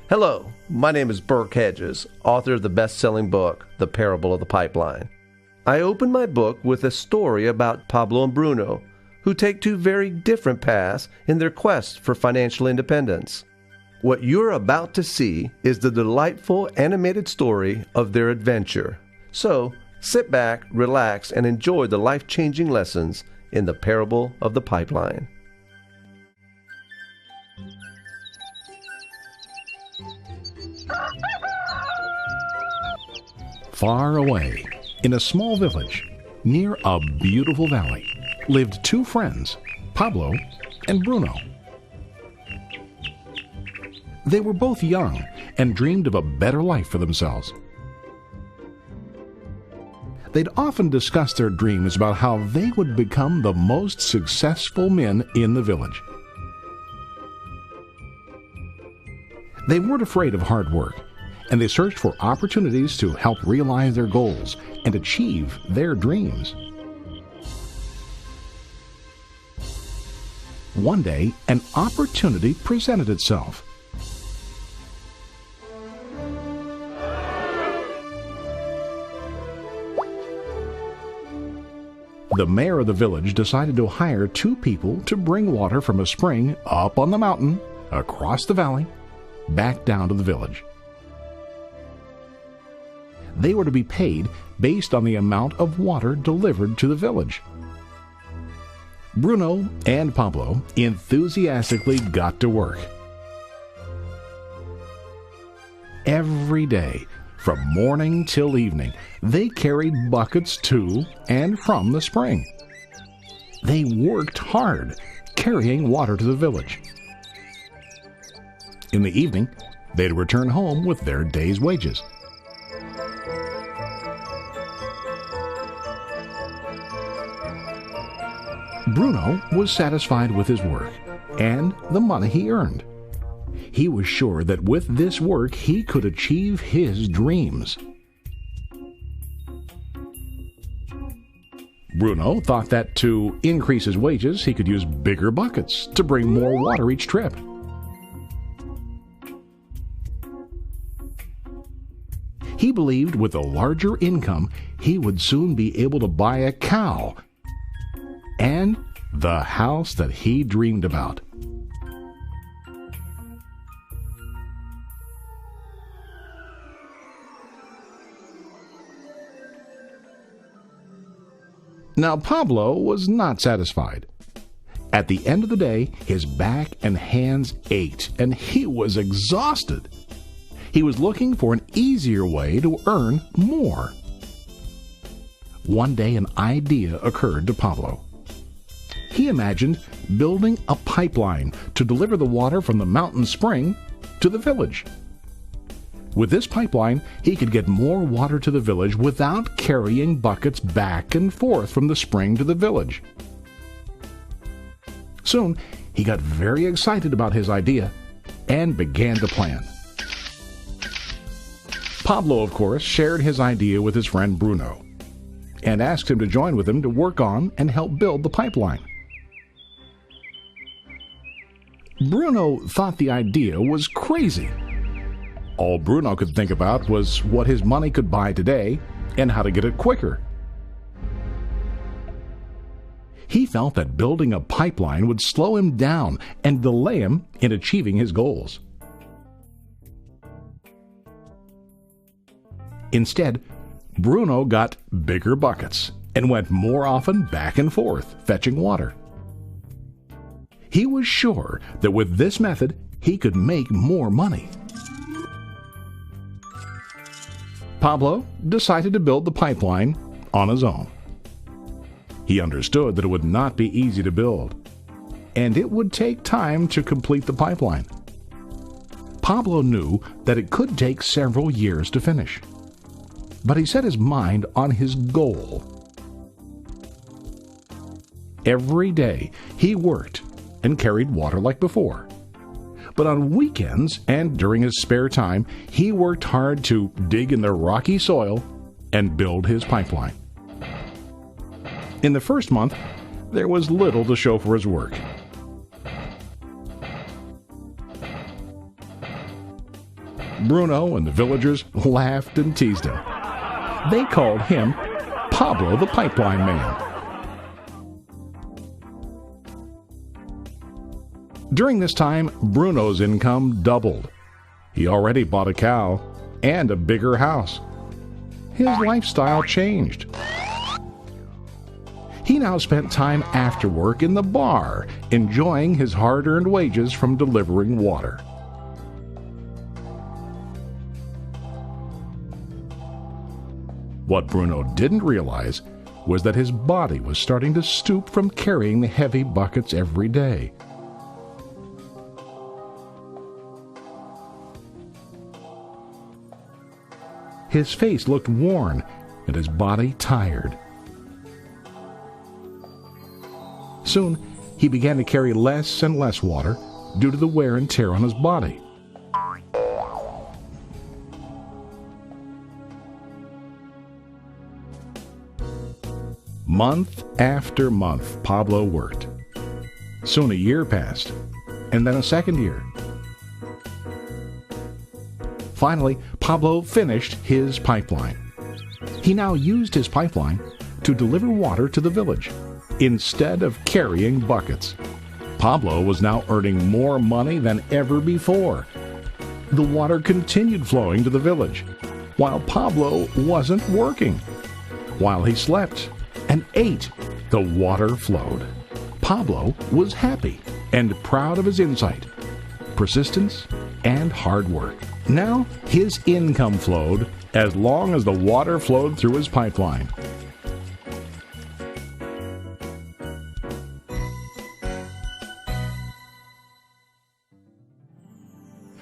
Hello, my name is Burke Hedges, author of the best-selling book, The Parable of the Pipeline. I open my book with a story about Pablo and Bruno, who take two very different paths in their quest for financial independence. What you're about to see is the delightful animated story of their adventure. So, sit back, relax, and enjoy the life-changing lessons in The Parable of the Pipeline. Far away, in a small village, near a beautiful valley, lived two friends, Pablo and Bruno. They were both young and dreamed of a better life for themselves. They'd often discuss their dreams about how they would become the most successful men in the village. They weren't afraid of hard work, and they searched for opportunities to help realize their goals and achieve their dreams. One day, an opportunity presented itself. The mayor of the village decided to hire two people to bring water from a spring up on the mountain, across the valley, back down to the village. They were to be paid based on the amount of water delivered to the village. Bruno and Pablo enthusiastically got to work. Every day, from morning till evening, they carried buckets to and from the spring. They worked hard, carrying water to the village. In the evening, they'd return home with their day's wages. Bruno was satisfied with his work and the money he earned. He was sure that with this work he could achieve his dreams. Bruno thought that to increase his wages he could use bigger buckets to bring more water each trip. He believed with a larger income he would soon be able to buy a cow and the house that he dreamed about. Now Pablo was not satisfied. At the end of the day, his back and hands ached, and he was exhausted. He was looking for an easier way to earn more. One day an idea occurred to Pablo. He imagined building a pipeline to deliver the water from the mountain spring to the village. With this pipeline, he could get more water to the village without carrying buckets back and forth from the spring to the village. Soon, he got very excited about his idea and began to plan. Pablo, of course, shared his idea with his friend Bruno and asked him to join with him to work on and help build the pipeline. Bruno thought the idea was crazy. All Bruno could think about was what his money could buy today and how to get it quicker. He felt that building a pipeline would slow him down and delay him in achieving his goals. Instead, Bruno got bigger buckets and went more often back and forth fetching water. He was sure that with this method he could make more money. Pablo decided to build the pipeline on his own. He understood that it would not be easy to build, and it would take time to complete the pipeline. Pablo knew that it could take several years to finish, but he set his mind on his goal. Every day he worked and carried water like before. But on weekends and during his spare time, he worked hard to dig in the rocky soil and build his pipeline. In the first month, there was little to show for his work. Bruno and the villagers laughed and teased him. They called him Pablo the Pipeline Man. During this time, Bruno's income doubled. He already bought a cow and a bigger house. His lifestyle changed. He now spent time after work in the bar, enjoying his hard-earned wages from delivering water. What Bruno didn't realize was that his body was starting to stoop from carrying the heavy buckets every day. His face looked worn and his body tired. Soon, he began to carry less and less water due to the wear and tear on his body. Month after month, Pablo worked. Soon a year passed, and then a second year. Finally, Pablo finished his pipeline. He now used his pipeline to deliver water to the village instead of carrying buckets. Pablo was now earning more money than ever before. The water continued flowing to the village, while Pablo wasn't working. While he slept and ate, the water flowed. Pablo was happy and proud of his insight, persistence, and hard work. Now his income flowed as long as the water flowed through his pipeline.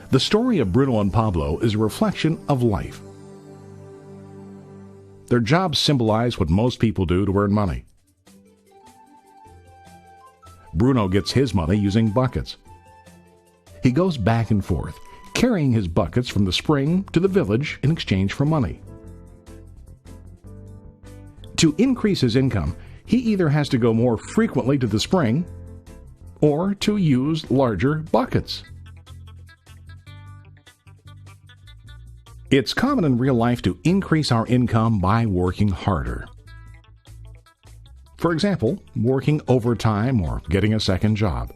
The story of Bruno and Pablo is a reflection of life. Their jobs symbolize what most people do to earn money. Bruno gets his money using buckets. He goes back and forth, carrying his buckets from the spring to the village in exchange for money. To increase his income, he either has to go more frequently to the spring or to use larger buckets. It's common in real life to increase our income by working harder. For example, working overtime or getting a second job.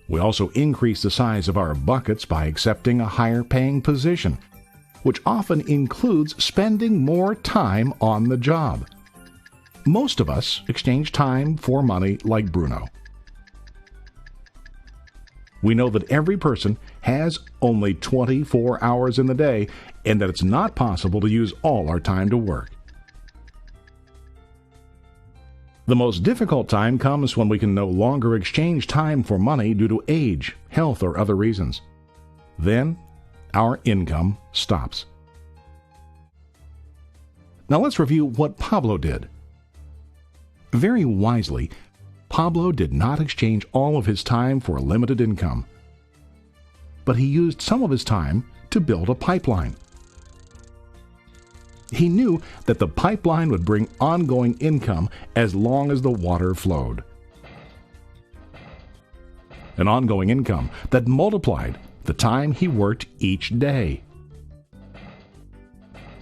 We also increase the size of our buckets by accepting a higher paying position, which often includes spending more time on the job. Most of us exchange time for money like Bruno. We know that every person has only 24 hours in the day and that it's not possible to use all our time to work. The most difficult time comes when we can no longer exchange time for money due to age, health, or other reasons. Then, our income stops. Now let's review what Pablo did. Very wisely, Pablo did not exchange all of his time for a limited income, but he used some of his time to build a pipeline. He knew that the pipeline would bring ongoing income as long as the water flowed. An ongoing income that multiplied the time he worked each day.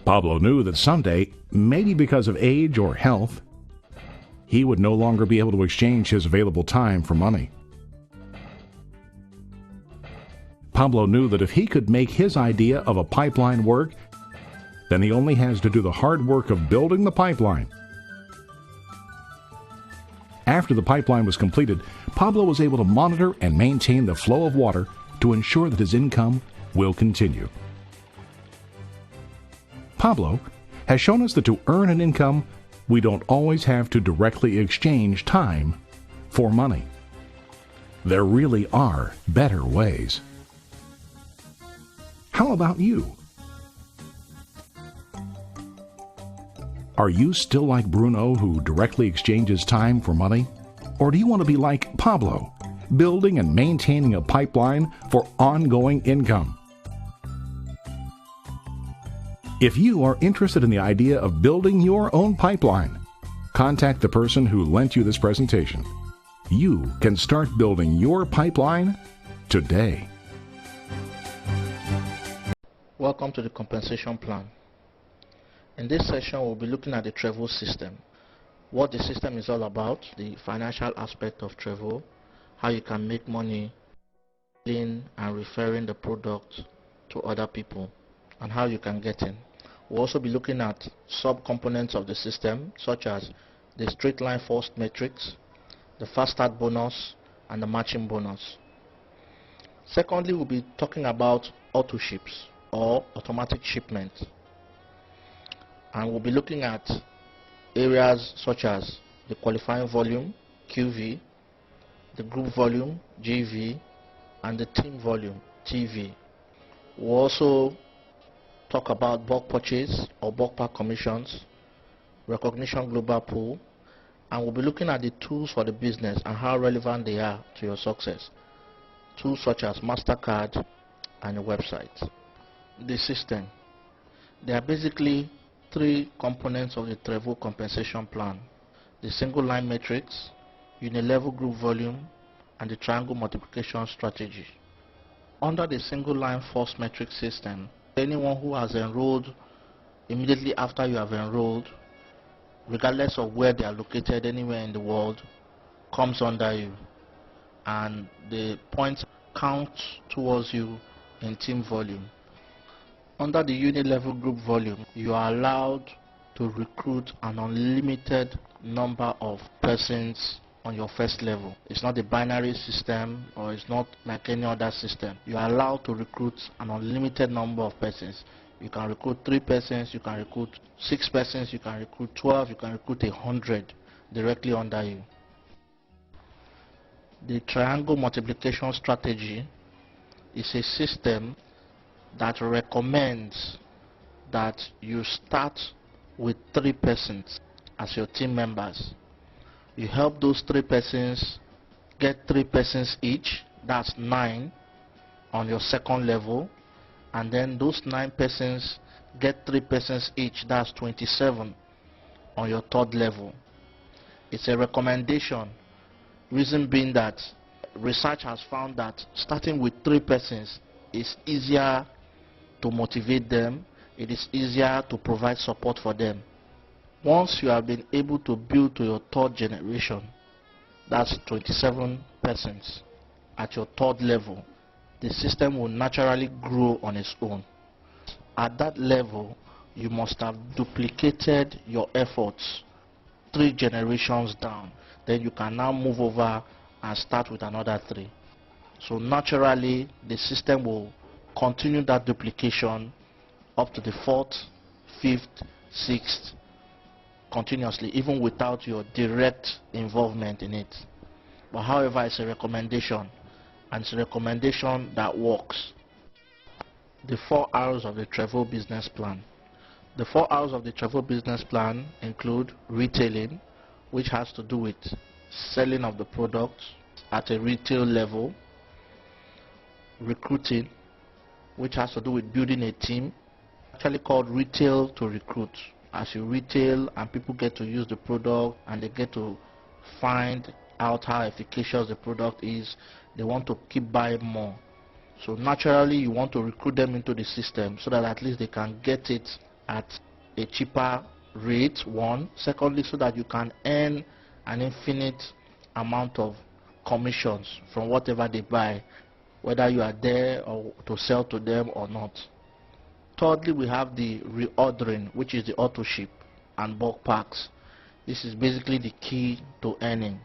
Pablo knew that someday, maybe because of age or health, he would no longer be able to exchange his available time for money. Pablo knew that if he could make his idea of a pipeline work, then he only has to do the hard work of building the pipeline. After the pipeline was completed, Pablo was able to monitor and maintain the flow of water to ensure that his income will continue. Pablo has shown us that to earn an income, we don't always have to directly exchange time for money. There really are better ways. How about you? Are you still like Bruno, who directly exchanges time for money? Or do you want to be like Pablo, building and maintaining a pipeline for ongoing income? If you are interested in the idea of building your own pipeline, contact the person who lent you this presentation. You can start building your pipeline today. Welcome to the compensation plan. In this session, we'll be looking at the Trévo system, what the system is all about, the financial aspect of Trévo, how you can make money in and referring the product to other people, and how you can get in. We'll also be looking at sub-components of the system, such as the straight line first matrix, the fast start bonus, and the matching bonus. Secondly, we'll be talking about auto ships or automatic shipment, and we'll be looking at areas such as the qualifying volume, QV, the group volume, GV, and the team volume, TV. We'll also talk about bulk purchase or bulk pack commissions, recognition global pool, and we'll be looking at the tools for the business and how relevant they are to your success. Tools such as MasterCard and your website. The system. There are basically three components of the Trévo compensation plan: the single line matrix, unilevel group volume, and the triangle multiplication strategy. Under the single line first matrix system, anyone who has enrolled immediately after you have enrolled, regardless of where they are located anywhere in the world, comes under you, and the points count towards you in team volume. Under the unilevel group volume, you are allowed to recruit an unlimited number of persons on your first level. It's not a binary system, or it's not like any other system. You are allowed to recruit an unlimited number of persons. You can recruit 3 persons, you can recruit 6 persons, you can recruit 12, you can recruit 100 directly under you. The triangle multiplication strategy is a system that recommends that you start with 3 persons as your team members. You help those 3 persons get 3 persons each, that's 9 on your second level, and then those 9 persons get 3 persons each, that's 27 on your third level. It's a recommendation, reason being that research has found that starting with 3 persons is easier to motivate them, it is easier to provide support for them. Once you have been able to build to your third generation, that's 27 persons at your third level, the system will naturally grow on its own. At that level, you must have duplicated your efforts 3 generations down. Then you can now move over and start with another 3. So naturally, the system will continue that duplication up to the 4th, 5th, 6th, continuously, even without your direct involvement in it. But however, it's a recommendation, and it's a recommendation that works. The 4 R's of the Trévo business plan. The 4 R's of the Trévo business plan include retailing, which has to do with selling of the product at a retail level; recruiting, which has to do with building a team, actually called retail to recruit. As you retail and people get to use the product and they get to find out how efficacious the product is, they want to keep buying more. So naturally you want to recruit them into the system so that at least they can get it at a cheaper rate, one. Secondly, so that you can earn an infinite amount of commissions from whatever they buy, whether you are there or to sell to them or not. Thirdly, we have the reordering, which is the auto ship and bulk packs. This is basically the key to earning.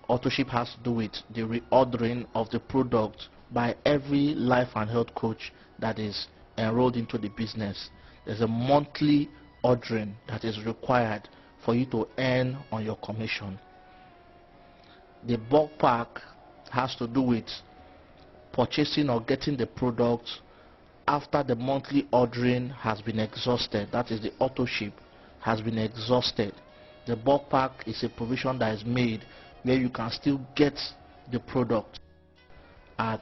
Auto ship has to do with the reordering of the product by every life and health coach that is enrolled into the business. There's a monthly ordering that is required for you to earn on your commission. The bulk pack has to do with purchasing or getting the product after the monthly ordering has been exhausted. That is, the auto ship has been exhausted. The bulk pack is a provision that is made where you can still get the product at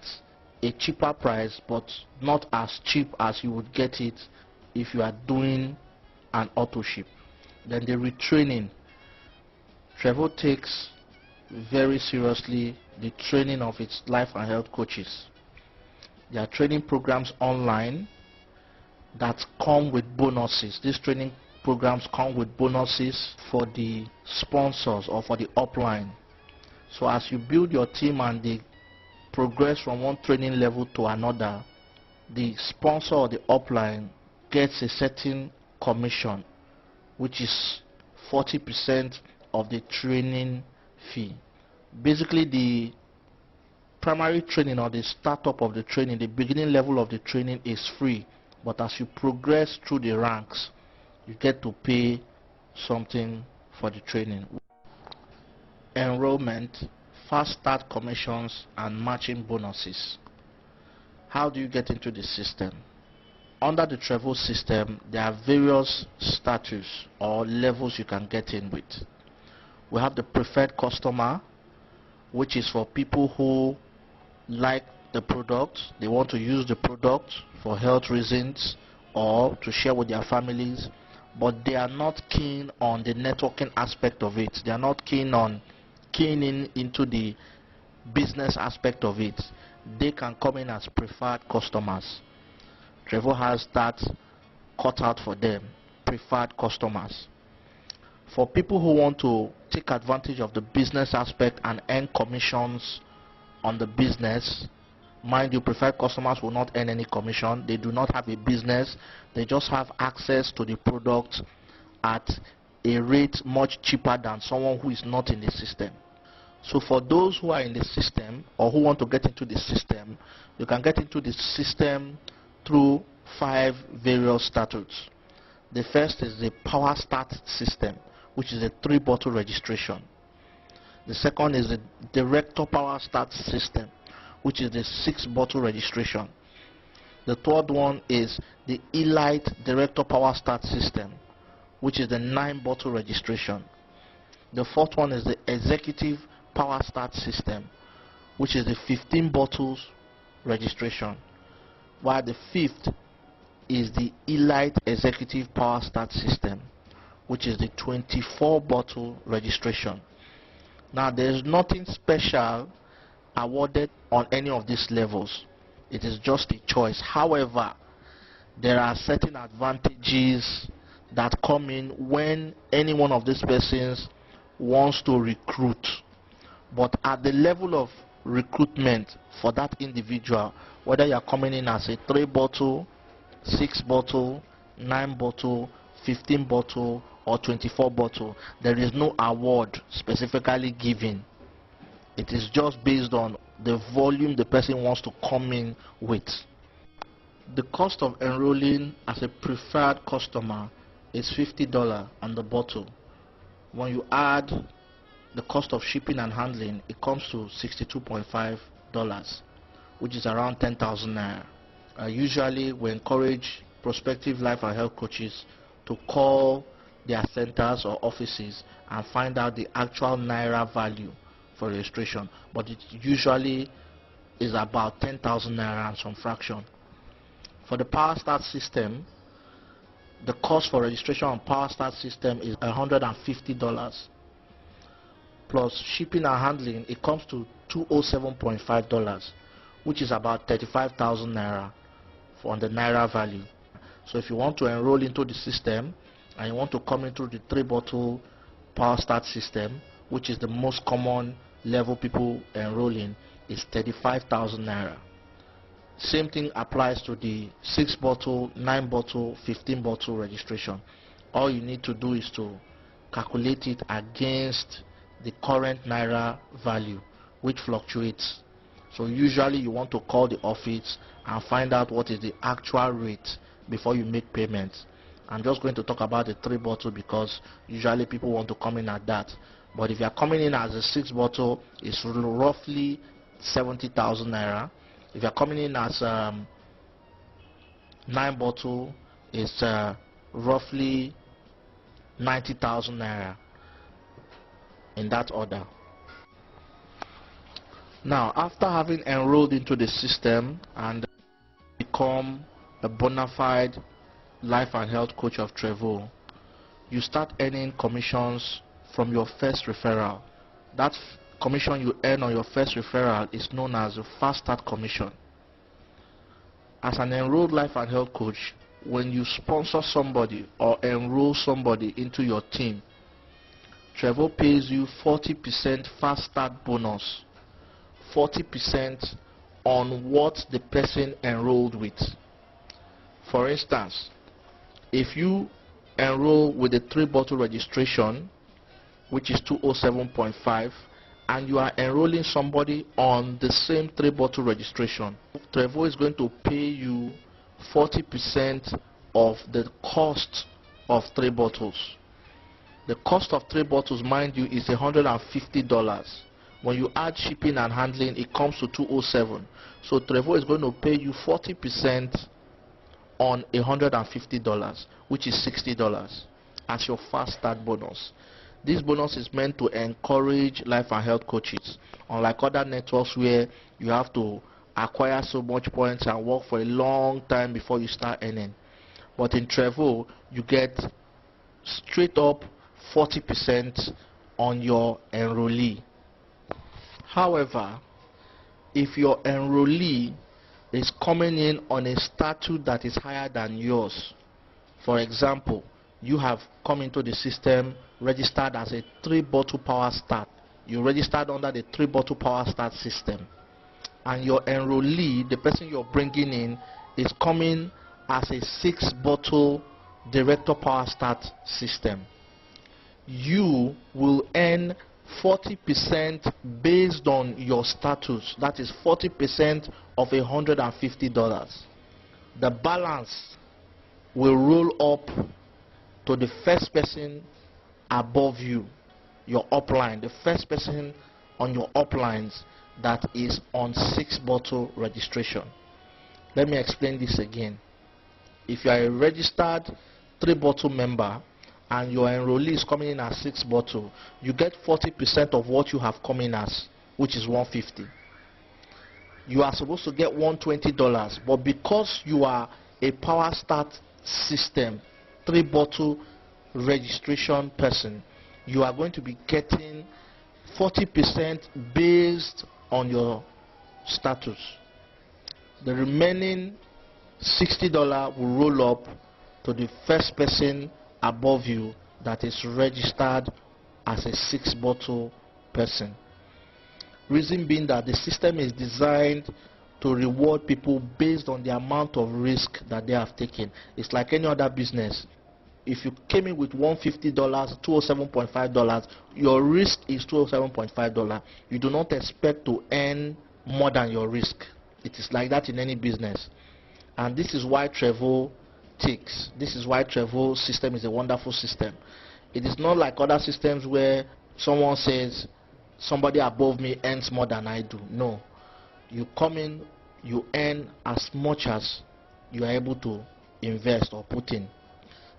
a cheaper price, but not as cheap as you would get it if you are doing an auto ship. Then the retraining. Trévo takes very seriously the training of its life and health coaches. There are training programs online that come with bonuses. These training programs come with bonuses for the sponsors or for the upline. So as you build your team and they progress from one training level to another, the sponsor or the upline gets a certain commission, which is 40% of the training fee. Basically, the primary training or the startup of the training, the beginning level of the training is free, but as you progress through the ranks, you get to pay something for the training. Enrollment, fast start commissions, and matching bonuses. How do you get into the system? Under the Trévo system, there are various status or levels you can get in with. We have the preferred customer, which is for people who like the product, they want to use the product for health reasons or to share with their families, but they are not keen on the networking aspect of it. They are not keen into the business aspect of it. They can come in as preferred customers. Trévo has that cut out for them, preferred customers. For people who want to take advantage of the business aspect and earn commissions on the business, mind you, preferred customers will not earn any commission. They do not have a business. They just have access to the product at a rate much cheaper than someone who is not in the system. So for those who are in the system or who want to get into the system, you can get into the system through 5 various statutes. The first is the Power Start system, which is a 3-bottle registration. The second is the Director Power Start system, which is the 6-bottle registration. The third one is the Elite Director Power Start system, which is the 9-bottle registration. The fourth one is the Executive Power Start system, which is the 15 bottles registration, while the fifth is the Elite Executive Power Start system, which is the 24-bottle registration. Now, there is nothing special awarded on any of these levels. It is just a choice. However, there are certain advantages that come in when any one of these persons wants to recruit. But at the level of recruitment for that individual, whether you are coming in as a 3-bottle, 6-bottle, 9-bottle, 15-bottle, or 24-bottle, there is no award specifically given. It is just based on the volume the person wants to come in with. The cost of enrolling as a preferred customer is $50 on the bottle. When you add the cost of shipping and handling, it comes to $62.5, which is around 10,000 naira. Usually we encourage prospective life and health coaches to call their centers or offices and find out the actual naira value for registration, but it usually is about 10,000 naira and some fraction. For the Power Start system, the cost for registration on Power Start system is $150. Plus shipping and handling, it comes to $207.5, which is about 35,000 naira on the naira value. So if you want to enroll into the system and you want to come into the 3-bottle Power Start system, which is the most common level people enroll in, is 35,000 naira. Same thing applies to the 6-bottle, 9-bottle, 15-bottle registration. All you need to do is to calculate it against the current naira value, which fluctuates. So usually you want to call the office and find out what is the actual rate before you make payments. I'm just going to talk about the 3-bottle because usually people want to come in at that. But if you are coming in as a 6-bottle, it's roughly 70,000 naira. If you are coming in as 9-bottle, it's roughly 90,000 naira, in that order. Now, after having enrolled into the system and become a bona fide life and health coach of Trévo, you start earning commissions from your first referral. That commission you earn on your first referral is known as a Fast Start commission. As an enrolled life and health coach, when you sponsor somebody or enroll somebody into your team, Trévo pays you 40% fast start bonus, 40% on what the person enrolled with. For instance, if you enroll with a 3-bottle registration, which is 207.5, and you are enrolling somebody on the same 3-bottle registration, Trévo is going to pay you 40% of the cost of 3 bottles. The cost of 3 bottles, mind you, is $150. When you add shipping and handling, it comes to $207. So Trévo is going to pay you 40% on $150, which is $60 as your fast start bonus. This bonus is meant to encourage life and health coaches, unlike other networks where you have to acquire so much points and work for a long time before you start earning. But in Trévo, you get straight up 40% on your enrollee. However, if your enrollee is coming in on a statute that is higher than yours, for example, you have come into the system registered as a 3-bottle power start. You registered under the 3-bottle power start system, and your enrollee, the person you're bringing in, is coming as a 6-bottle director power start system. You will earn 40% based on your status. That is 40% of $150. The balance will roll up to the first person above you, your upline, the first person on your uplines that is on 6-bottle registration. Let me explain this again. If you are a registered 3-bottle member and your enrollee is coming in as 6-bottle, you get 40% of what you have come in as, which is $150. You are supposed to get $120, but because you are a power start system 3-bottle registration person, you are going to be getting 40% based on your status. The remaining $60 will roll up to the first person above you that is registered as a 6-bottle person. Reason being that the system is designed to reward people based on the amount of risk that they have taken. It's like any other business. If you came in with $150, $207.5, your risk is $207.5. You do not expect to earn more than your risk. It is like that in any business. And this is why Trévo ticks. This is why Trévo system is a wonderful system. It is not like other systems where someone says somebody above me earns more than I do. No. You come in, you earn as much as you are able to invest or put in.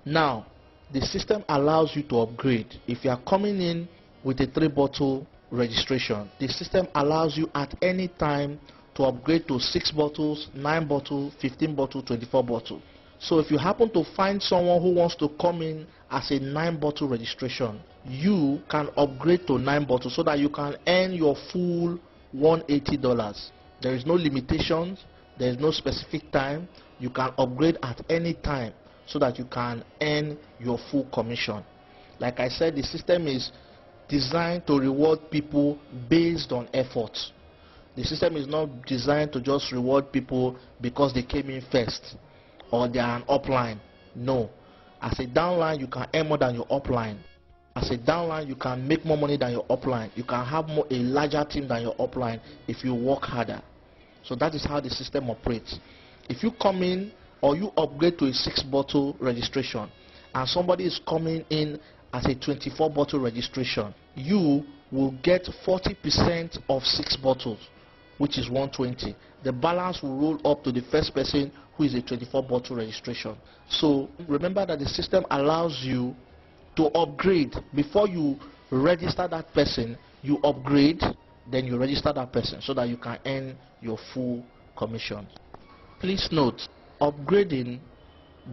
Now, the system allows you to upgrade. If you are coming in with a 3-bottle registration, the system allows you at any time to upgrade to 6 bottles, 9 bottles, 15 bottles, 24 bottles. So if you happen to find someone who wants to come in as a 9-bottle registration, you can upgrade to 9 bottles so that you can earn your full $180. There is no limitations, there is no specific time. You can upgrade at any time so that you can earn your full commission. Like I said, the system is designed to reward people based on effort. The system is not designed to just reward people because they came in first or they are an upline. No. As a downline, you can earn more than your upline. As a downline, you can make more money than your upline. You can have a larger team than your upline if you work harder. So that is how the system operates. If you come in or you upgrade to a 6-bottle registration and somebody is coming in as a 24-bottle registration, you will get 40% of 6 bottles, which is $120. The balance will roll up to the first person who is a 24-bottle registration. So remember that the system allows you to upgrade. Before you register that person, you upgrade, then you register that person so that you can earn your full commission. Please note, upgrading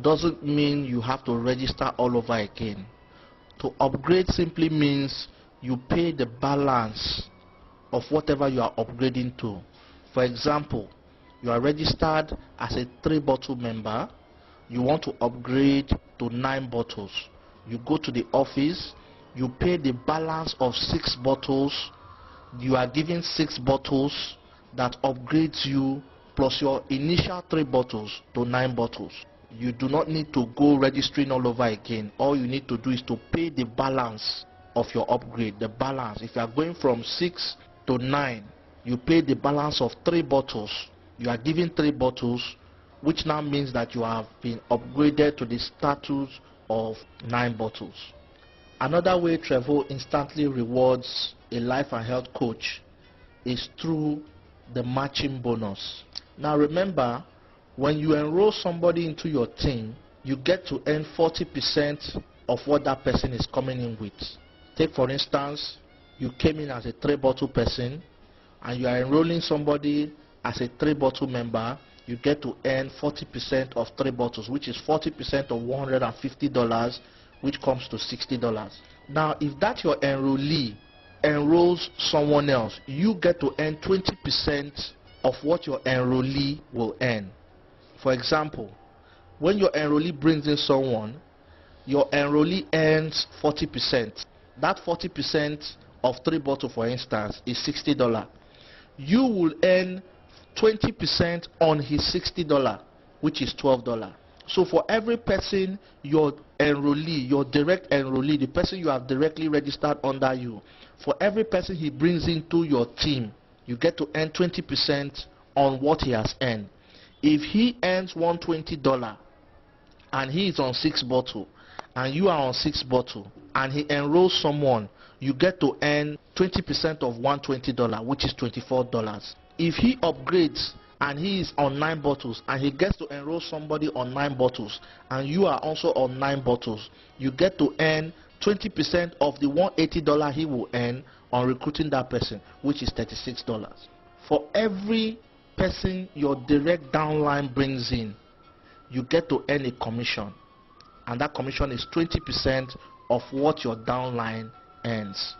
doesn't mean you have to register all over again. To upgrade simply means you pay the balance of whatever you are upgrading to. For example, you are registered as a 3-bottle member. you want to upgrade to 9 bottles. You go to the office, you pay the balance of 6 bottles, you are given 6 bottles that upgrades you plus your initial 3 bottles to 9 bottles. You do not need to go registering all over again. All you need to do is to pay the balance of your upgrade. The balance, if you are going from 6 to 9, you pay the balance of 3 bottles. You are given 3 bottles, which now means that you have been upgraded to the status of 9 bottles. Another way Trévo instantly rewards a life and health coach is through the matching bonus. Now remember, when you enroll somebody into your team, you get to earn 40% of what that person is coming in with. Take for instance, you came in as a 3-bottle person and you are enrolling somebody as a 3-bottle member, you get to earn 40% of 3 bottles, which is 40% of $150, which comes to $60. Now, if that your enrollee enrolls someone else, you get to earn 20% of what your enrollee will earn. For example, when your enrollee brings in someone, your enrollee earns 40%. That 40% of 3 bottles, for instance, is $60. You will earn 20% on his $60, which is $12. So for every person your enrollee, your direct enrollee, the person you have directly registered under you, for every person he brings into your team, you get to earn 20% on what he has earned. If he earns $120 and he is on 6 bottles and you are on 6 bottles and he enrolls someone, you get to earn 20% of $120, which is $24. If he upgrades and he is on 9 bottles and he gets to enroll somebody on 9 bottles and you are also on 9 bottles, you get to earn 20% of the $180 he will earn on recruiting that person, which is $36. For every person your direct downline brings in, you get to earn a commission, and that commission is 20% of what your downline earns.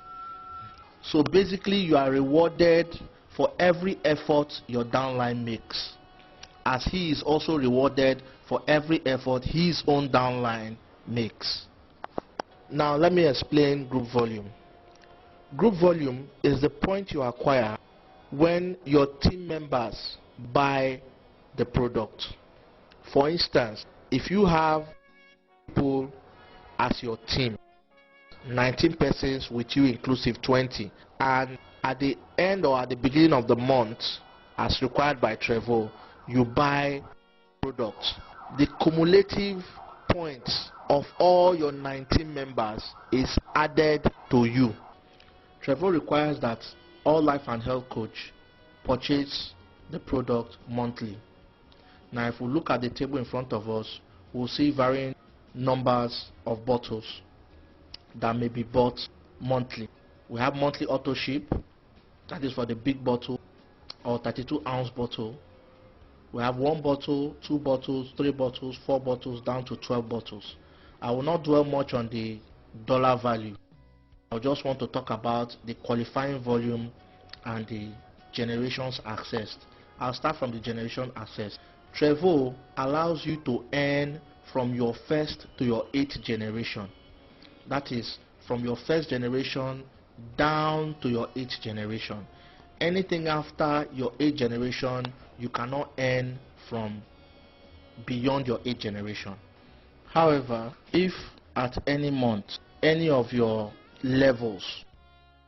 So basically you are rewarded for every effort your downline makes, as he is also rewarded for every effort his own downline makes. Now let me explain group volume. Group volume is the point you acquire when your team members buy the product. For instance, if you have people as your team, 19 persons with you inclusive 20, and at the end or at the beginning of the month, as required by Trévo, you buy products, the cumulative points of all your 19 members is added to you. Trévo requires that all life and health coach purchase the product monthly. Now if we look at the table in front of us, we'll see varying numbers of bottles that may be bought monthly. We have monthly auto ship, that is for the big bottle or 32-ounce bottle. We have 1 bottle, 2 bottles, 3 bottles, 4 bottles, down to 12 bottles. I will not dwell much on the dollar value. I just want to talk about the qualifying volume and the generations accessed. I'll start from the generation access. Trévo allows you to earn from your first to your 8th generation. That is from your first generation down to your 8th generation. Anything after your 8th generation, you cannot earn from beyond your 8th generation. However, if at any month, any of your levels,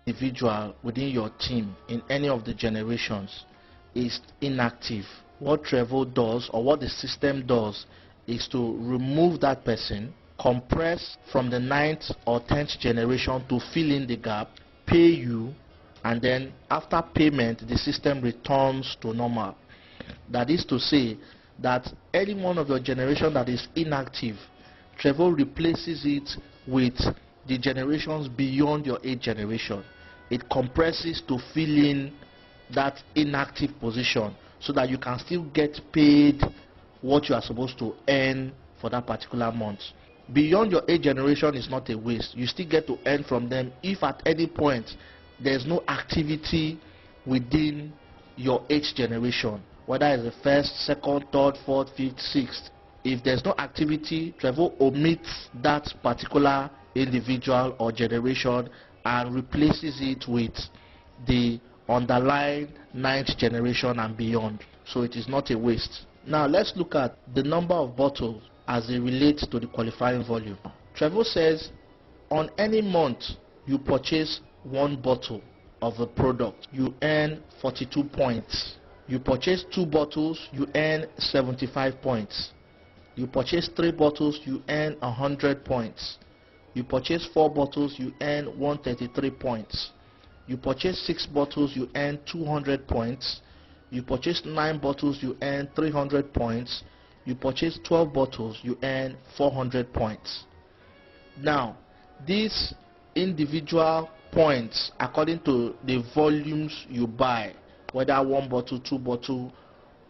individual within your team in any of the generations is inactive, what Trévo does, or what the system does, is to remove that person, compress from the 9th or 10th generation to fill in the gap, pay you, and then after payment the system returns to normal. That is to say that any one of your generation that is inactive, Trévo replaces it with the generations beyond your 8th generation. It compresses to fill in that inactive position so that you can still get paid what you are supposed to earn for that particular month. Beyond your 8th generation is not a waste. You still get to earn from them if at any point there is no activity within your 8th generation, whether it's the 1st, 2nd, 3rd, 4th, 5th, 6th. If there's no activity, Trévo omits that particular individual or generation and replaces it with the underlying 9th generation and beyond. So it is not a waste. Now let's look at the number of bottles as it relates to the qualifying volume. Trévo says on any month you purchase 1 bottle of a product, you earn 42 points. You purchase 2 bottles, you earn 75 points. You purchase 3 bottles, you earn 100 points. You purchase 4 bottles, you earn 133 points. You purchase 6 bottles, you earn 200 points. You purchase 9 bottles, you earn 300 points. You purchase 12 bottles, you earn 400 points. Now, these individual points, according to the volumes you buy, whether 1 bottle, 2 bottle,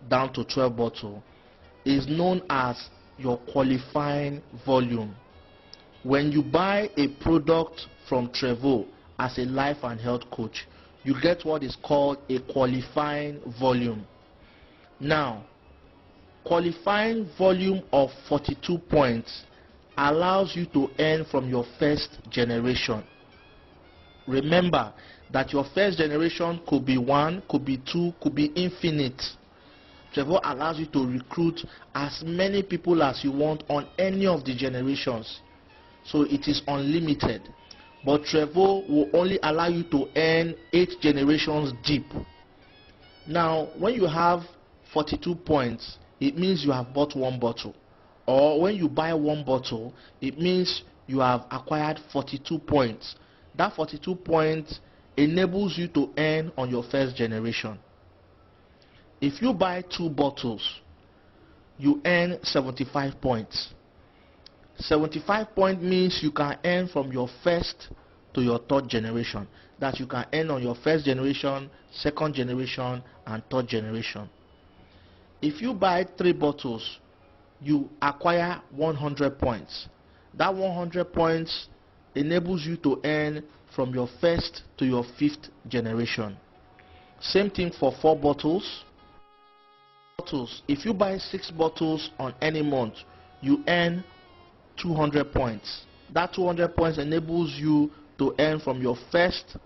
down to 12 bottle, is known as your qualifying volume. When you buy a product from Trévo as a life and health coach, you get what is called a qualifying volume. Now, qualifying volume of 42 points allows you to earn from your first generation. Remember that your first generation could be 1, could be 2, could be infinite. Trévo allows you to recruit as many people as you want on any of the generations. So it is unlimited. But Trévo will only allow you to earn 8 generations deep. Now, when you have 42 points, it means you have bought 1 bottle. Or when you buy 1 bottle, it means you have acquired 42 points. That 42 points enables you to earn on your first generation. If you buy 2 bottles, you earn 75 points. 75 points means you can earn from your first to your 3rd generation. That you can earn on your first generation, 2nd generation, and 3rd generation. If you buy 3 bottles, you acquire 100 points. That 100 points enables you to earn from your 1st to your 5th generation. Same thing for 4 bottles. If you buy 6 bottles on any month, you earn 200 points. That 200 points enables you to earn from your 1st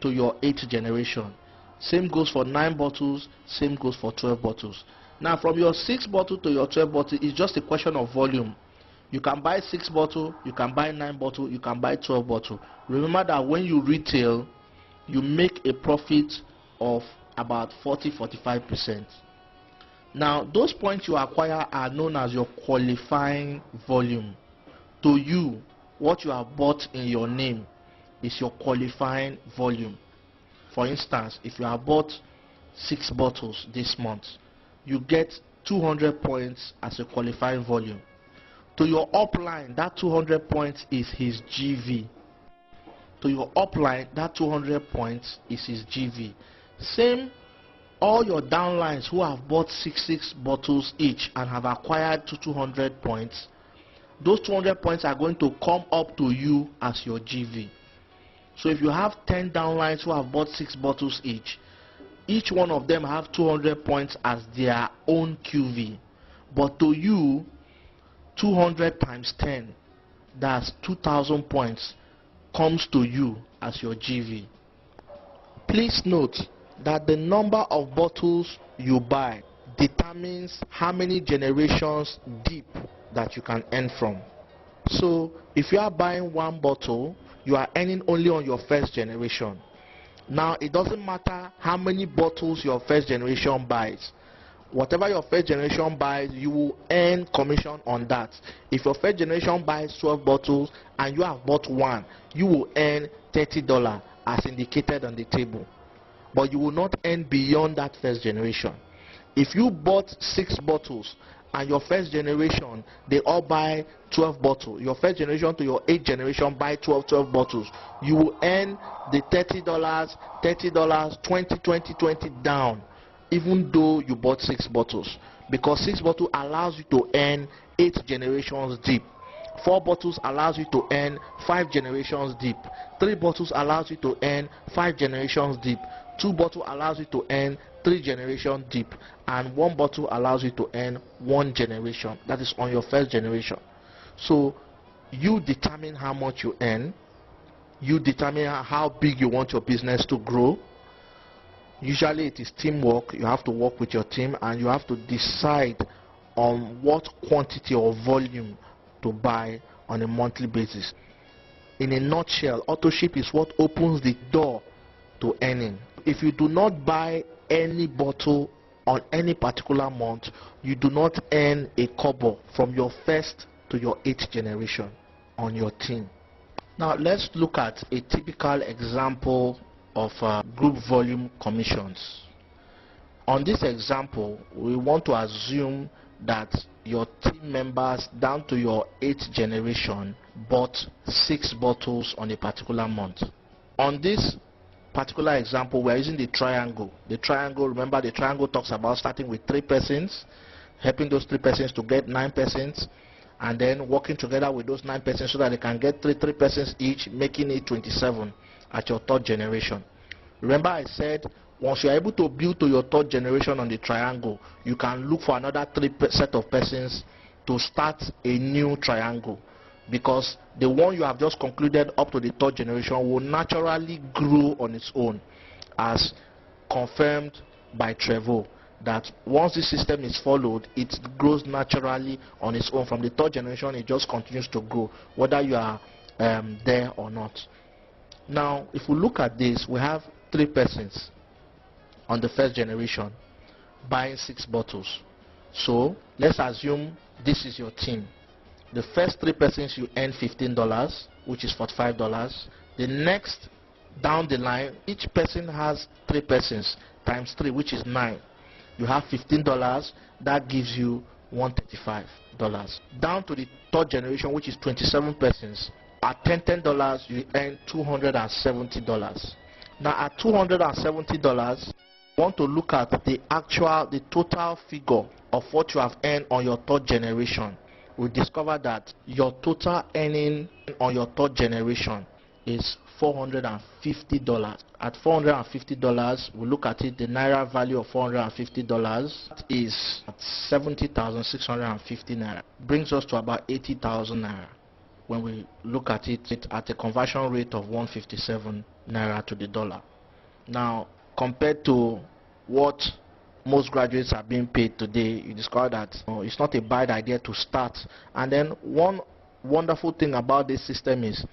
to your 8th generation. Same goes for 9 bottles, same goes for 12 bottles. Now from your 6 bottle to your 12 bottle, it's just a question of volume. You can buy 6 bottle, you can buy 9 bottle, you can buy 12 bottle. Remember that when you retail, you make a profit of about 40-45%. Now, those points you acquire are known as your qualifying volume. To you, what you have bought in your name is your qualifying volume. For instance, if you have bought 6 bottles this month, you get 200 points as a qualifying volume. To your upline, that 200 points is his GV. To your upline, that 200 points is his GV. Same, all your downlines who have bought 6 bottles each and have acquired 200 points, those 200 points are going to come up to you as your GV. So if you have 10 downlines who have bought 6 bottles each one of them have 200 points as their own QV. But to you, 200 times 10, that's 2,000 points, comes to you as your GV. Please note that the number of bottles you buy determines how many generations deep that you can earn from. So if you are buying 1 bottle, you are earning only on your first generation. Now it doesn't matter how many bottles your first generation buys. Whatever your first generation buys, you will earn commission on that. If your first generation buys 12 bottles and you have bought 1, you will earn $30 as indicated on the table. But you will not earn beyond that first generation. If you bought 6 bottles and your first generation, they all buy 12 bottles. Your first generation to your 8th generation buy 12 bottles. You will earn the $30, 20 down, even though you bought 6 bottles. Because 6 bottles allows you to earn 8 generations deep. 4 bottles allows you to earn 5 generations deep. 3 bottles allows you to earn 5 generations deep. 2 bottles allows you to earn 3 generation deep, and 1 bottle allows you to earn 1 generation. That is on your first generation. So you determine how much you earn, you determine how big you want your business to grow. Usually it is teamwork. You have to work with your team, and you have to decide on what quantity or volume to buy on a monthly basis. In a nutshell, auto-ship is what opens the door to earning. If you do not buy any bottle on any particular month, you do not earn a kobo from your first to your 8th generation on your team. Now let's look at a typical example of group volume commissions. On this example, we want to assume that your team members down to your 8th generation bought 6 bottles on a particular month. On this particular example, we are using the triangle. The triangle, remember, the triangle talks about starting with 3 persons, helping those 3 persons to get 9 persons, and then working together with those 9 persons so that they can get 3 persons each, making it 27 at your 3rd generation. Remember, I said once you are able to build to your 3rd generation on the triangle, you can look for another 3 set of persons to start a new triangle, because the one you have just concluded up to the 3rd generation will naturally grow on its own, as confirmed by Trévo, that once this system is followed, it grows naturally on its own. From the 3rd generation, it just continues to grow, whether you are there or not. Now, if we look at this, we have 3 persons on the 1st generation buying 6 bottles. So let's assume this is your team. The first 3 persons, you earn $15, which is $45. The next down the line, each person has 3 persons times 3, which is 9. You have $15. That gives you $135. Down to the 3rd generation, which is 27 persons. At $10, you earn $270. Now at $270, you want to look at the total figure of what you have earned on your 3rd generation. We discover that your total earning on your 3rd generation is $450. At $450, we look at it, the naira value of $450 is 70,650 naira. Brings us to about 80,000 naira when we look at it at a conversion rate of 157 naira to the dollar. Now, compared to what most graduates are being paid today, you discover that it's not a bad idea to start. And then one wonderful thing about this system is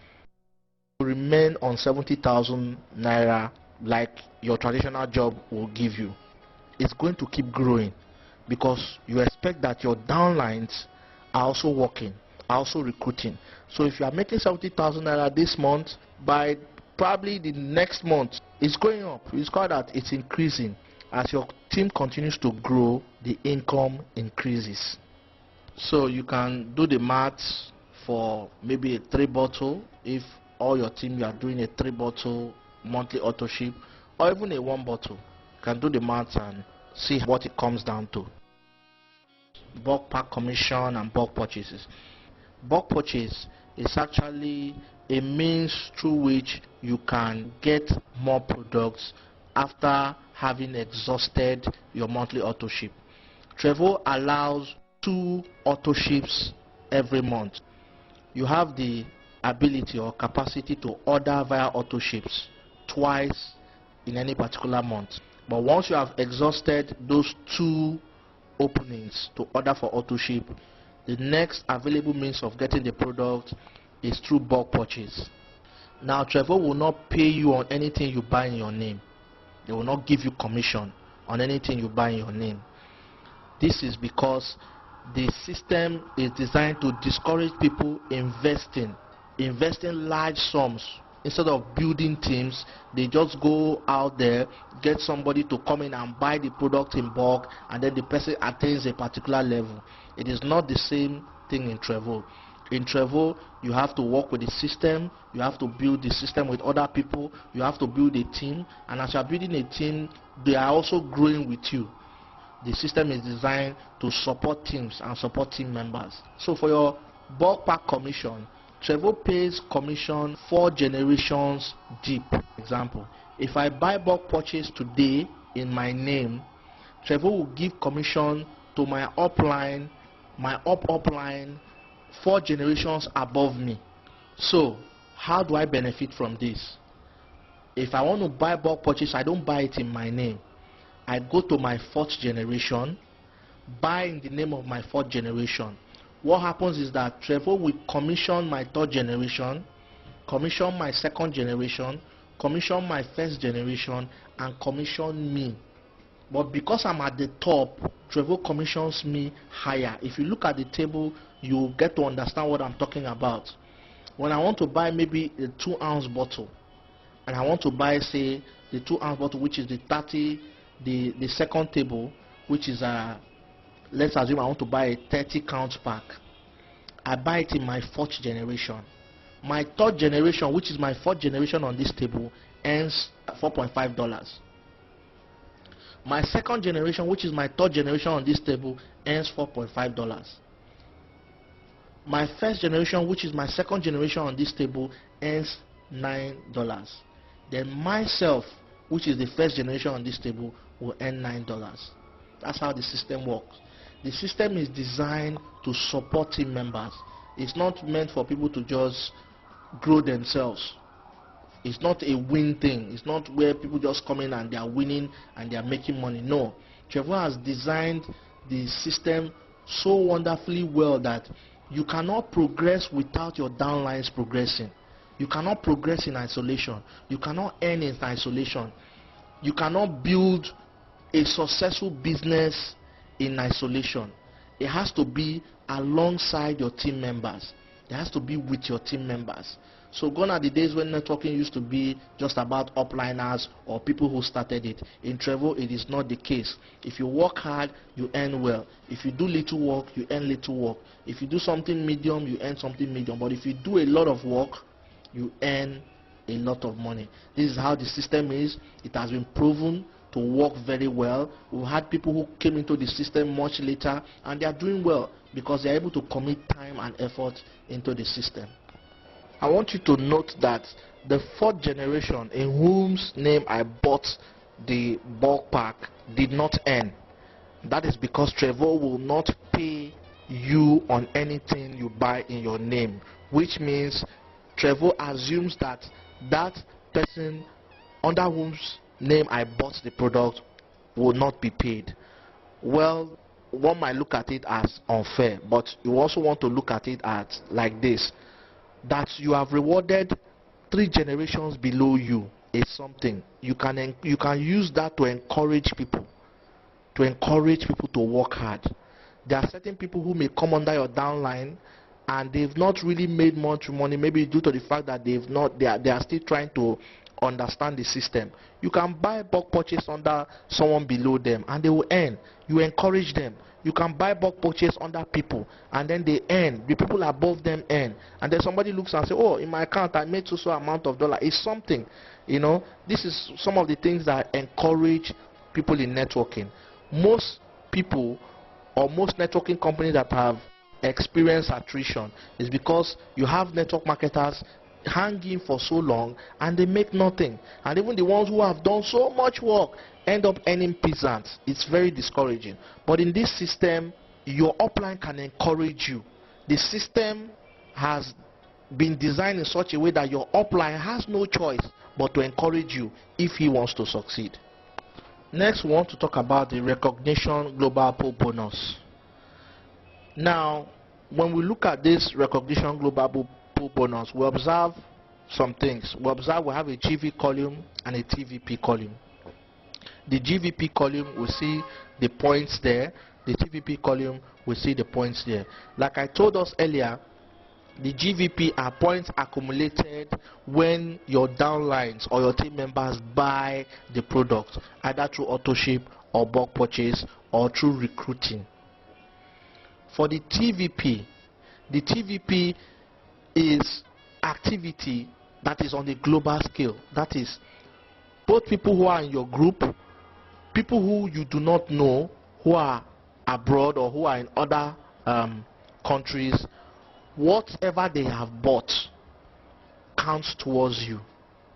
to remain on 70,000 naira like your traditional job will give you. It's going to keep growing because you expect that your downlines are also working, are also recruiting. So if you are making 70,000 naira this month, by probably the next month it's going up. You discover that it's increasing. As your team continues to grow, the income increases. So you can do the maths for maybe a 3 bottle. If all your team, you are doing a 3 bottle monthly auto ship, or even a 1 bottle, you can do the maths and see what it comes down to. Bulk pack commission and bulk purchases. Bulk purchase is actually a means through which you can get more products after having exhausted your monthly auto ship. Trévo allows 2 auto ships every month. You have the ability or capacity to order via auto ships twice in any particular month. But once you have exhausted those 2 openings to order for auto ship, the next available means of getting the product is through bulk purchase. Now, Trévo will not pay you on anything you buy in your name. They will not give you commission on anything you buy in your name. This is because the system is designed to discourage people investing large sums. Instead of building teams, they just go out there, get somebody to come in and buy the product in bulk, and then the person attains a particular level. It is not the same thing in Trévo. In Trévo, you have to work with the system, you have to build the system with other people, you have to build a team, and as you are building a team, they are also growing with you. The system is designed to support teams and support team members. So for your bulk pack commission, Trévo pays commission 4 generations deep. Example, if I buy bulk purchase today, in my name, Trévo will give commission to my upline, my upline, 4 generations above me. So how do I benefit from this? If I want to buy bulk purchase, I don't buy it in my name. I go to my 4th generation, buy in the name of my 4th generation. What happens is that Trévo will commission my 3rd generation, commission my 2nd generation, commission my 1st generation, and commission me. But because I'm at the top, Trévo commissions me higher. If you look at the table, you get to understand what I'm talking about. When I want to buy maybe a 2-ounce bottle, and I want to buy, say, the 2-ounce bottle, which is the 30, the 2nd table, which is let's assume I want to buy a 30-count pack. I buy it in my 4th generation. My 3rd generation, which is my 4th generation on this table, earns $4.5. My 2nd generation, which is my 3rd generation on this table, earns $4.5. My 1st generation, which is my 2nd generation on this table, earns $9. Then myself, which is the 1st generation on this table, will earn $9. That's how the system works. The system is designed to support team members. It's not meant for people to just grow themselves. It's not a win thing. It's not where people just come in and they are winning and they are making money. No. Trévo has designed the system so wonderfully well that you cannot progress without your downlines progressing. You cannot progress in isolation. You cannot earn in isolation. You cannot build a successful business in isolation. It has to be alongside your team members. It has to be with your team members. So gone are the days when networking used to be just about upliners or people who started it. In Trévo, it is not the case. If you work hard, you earn well. If you do little work, you earn little work. If you do something medium, you earn something medium. But if you do a lot of work, you earn a lot of money. This is how the system is. It has been proven to work very well. We've had people who came into the system much later and they are doing well because they are able to commit time and effort into the system. I want you to note that the 4th generation in whose name I bought the bulk pack did not earn. That is because Trévo will not pay you on anything you buy in your name, which means Trévo assumes that that person under whose name I bought the product will not be paid. Well, one might look at it as unfair, but you also want to look at it as like this, that you have rewarded 3 generations below you is something. You can use that to encourage people to work hard. There are certain people who may come under your downline and they've not really made much money, maybe due to the fact that they are still trying to understand the system. You can buy bulk purchase under someone below them and they will earn. You encourage them. You can buy bulk purchase under people and then they earn. The people above them earn. And then somebody looks and says, oh, in my account I made so amount of dollar. It's something. You know, this is some of the things that encourage people in networking. Most people or most networking companies that have experienced attrition is because you have network marketers hanging for so long and they make nothing, and even the ones who have done so much work end up earning peasants. It's very discouraging. But in this system, your upline can encourage you. The system has been designed in such a way that your upline has no choice but to encourage you if he wants to succeed. Next, we want to talk about the recognition global pool bonus. Now, when we look at this recognition global pool bonus, we observe some things. We observe we have a GV column and a TVP column. The GVP column, we see the points there. The TVP column, we see the points there. Like I told us earlier, the GVP are points accumulated when your downlines or your team members buy the product, either through auto-ship or bulk purchase or through recruiting. For the TVP is activity that is on the global scale. That is both people who are in your group, people who you do not know, who are abroad or who are in other countries. Whatever they have bought counts towards you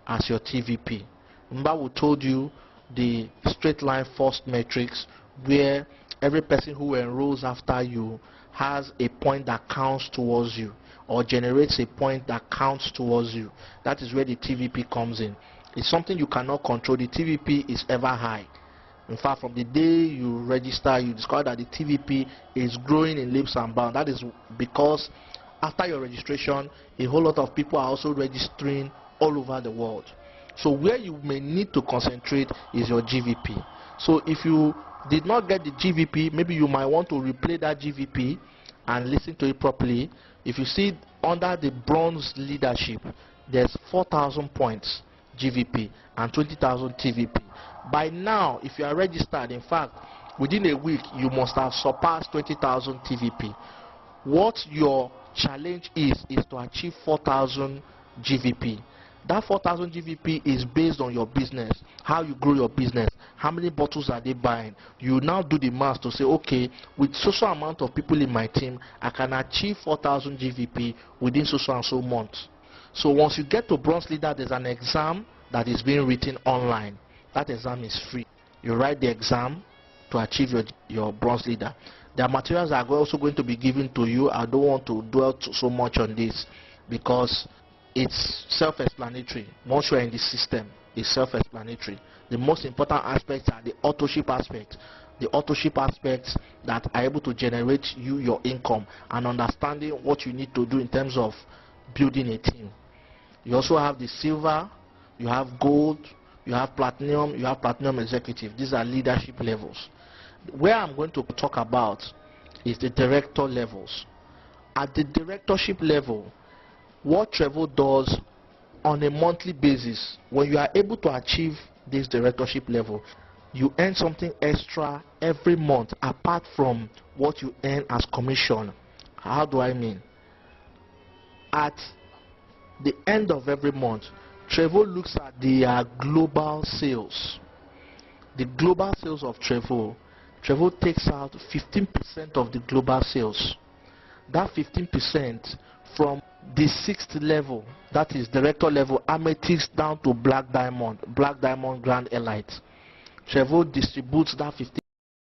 as your TVP. Remember, we told you the straight line first matrix, where every person who enrolls after you has a point that counts towards you, or generates a point that counts towards you. That is where the TVP comes in. It's something you cannot control. The TVP is ever high. In fact, from the day you register, you discover that the TVP is growing in leaps and bounds. That is because after your registration, a whole lot of people are also registering all over the world. So where you may need to concentrate is your GVP. So if you did not get the GVP, maybe you might want to replay that GVP and listen to it properly. If you see under the bronze leadership, there's 4,000 points GVP and 20,000 TVP. By now, if you are registered, in fact, within a week, you must have surpassed 20,000 TVP. What your challenge is to achieve 4,000 GVP. That 4,000 GVP is based on your business, how you grow your business, how many bottles are they buying. You now do the math to say, okay, with social amount of people in my team, I can achieve 4,000 GVP within so and so months. So once you get to bronze leader, there's an exam that is being written online. That exam is free. You write the exam to achieve your bronze leader. Their materials are also going to be given to you. I don't want to dwell so much on this because it's self-explanatory. Once you are in the system, it's self-explanatory. The most important aspects are the authorship aspect. The authorship aspects that are able to generate you your income and understanding what you need to do in terms of building a team. You also have the silver, you have gold, you have platinum executive. These are leadership levels. Where I'm going to talk about is the director levels. At the directorship level, what Trévo does on a monthly basis, when you are able to achieve this directorship level, you earn something extra every month apart from what you earn as commission. How do I mean? At the end of every month, Trévo looks at the global sales. The global sales of Trévo takes out 15% of the global sales. That 15% from the 6th level, that is director level, amethyst down to black diamond grand elite. Trévo distributes that 15%